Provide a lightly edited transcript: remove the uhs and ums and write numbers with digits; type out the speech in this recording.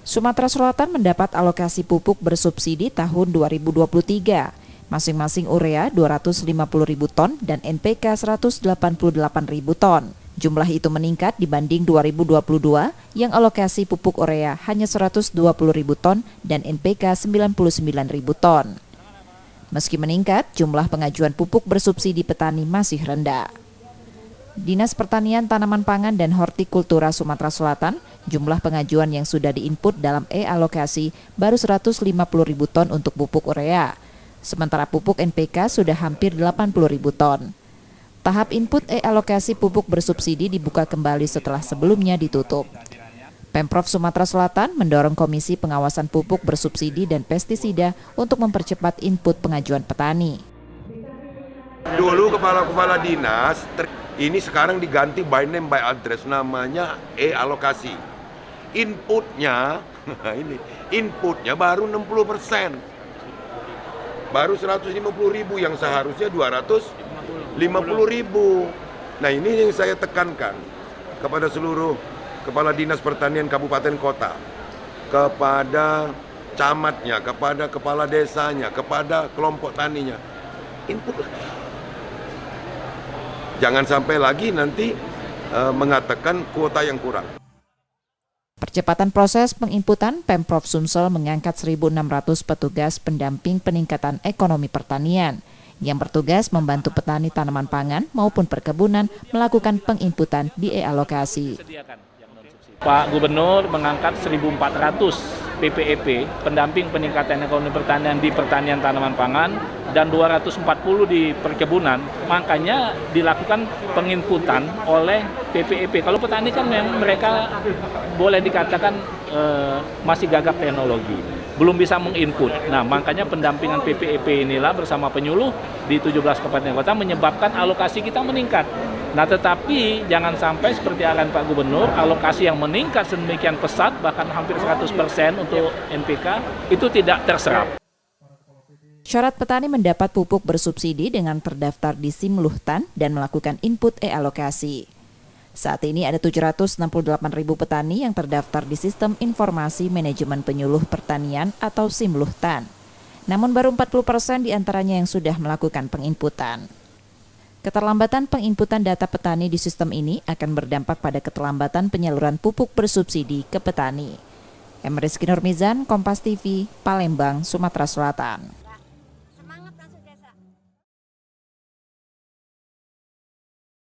Sumatera Selatan mendapat alokasi pupuk bersubsidi tahun 2023. Masing-masing urea 250.000 ton dan NPK 188.000 ton. Jumlah itu meningkat dibanding 2022 yang alokasi pupuk urea hanya 120.000 ton dan NPK 99.000 ton. Meski meningkat, jumlah pengajuan pupuk bersubsidi petani masih rendah. Dinas Pertanian Tanaman Pangan dan Hortikultura Sumatera Selatan, jumlah pengajuan yang sudah diinput dalam e-alokasi baru 150.000 ton untuk pupuk urea. Sementara pupuk NPK sudah hampir 80.000 ton. Tahap input e-alokasi pupuk bersubsidi dibuka kembali setelah sebelumnya ditutup. Pemprov Sumatera Selatan mendorong Komisi Pengawasan Pupuk Bersubsidi dan Pestisida untuk mempercepat input pengajuan petani. Dulu kepala-kepala dinas, ini sekarang diganti by name by address, namanya e-alokasi. Inputnya, inputnya baru 60%. Baru 150.000 yang seharusnya 250.000. Nah ini yang saya tekankan kepada seluruh kepala dinas pertanian kabupaten kota, kepada camatnya, kepada kepala desanya, kepada kelompok taninya. Input lagi. Jangan sampai lagi nanti mengatakan kuota yang kurang. Percepatan proses penginputan, Pemprov Sumsel mengangkat 1.600 petugas pendamping peningkatan ekonomi pertanian yang bertugas membantu petani tanaman pangan maupun perkebunan melakukan penginputan di e-alokasi. Pak Gubernur mengangkat 1.400 PPEP, pendamping peningkatan ekonomi pertanian di pertanian tanaman pangan, dan 240 di perkebunan. Makanya dilakukan penginputan oleh PPEP. Kalau petani kan memang mereka boleh dikatakan masih gagap teknologi, belum bisa menginput. Nah, makanya pendampingan PPEP inilah bersama penyuluh di 17 kabupaten kota menyebabkan alokasi kita meningkat. Nah, tetapi jangan sampai seperti arahan Pak Gubernur, alokasi yang meningkat sedemikian pesat, bahkan hampir 100% untuk NPK, itu tidak terserap. Syarat petani mendapat pupuk bersubsidi dengan terdaftar di SIM Luhtan dan melakukan input e-alokasi. Saat ini ada 768.000 petani yang terdaftar di Sistem Informasi Manajemen Penyuluh Pertanian atau SIM Luhtan. Namun baru 40% diantaranya yang sudah melakukan penginputan. Keterlambatan penginputan data petani di sistem ini akan berdampak pada keterlambatan penyaluran pupuk bersubsidi ke petani. Rizky Nurmizan, Kompas TV, Palembang, Sumatera Selatan.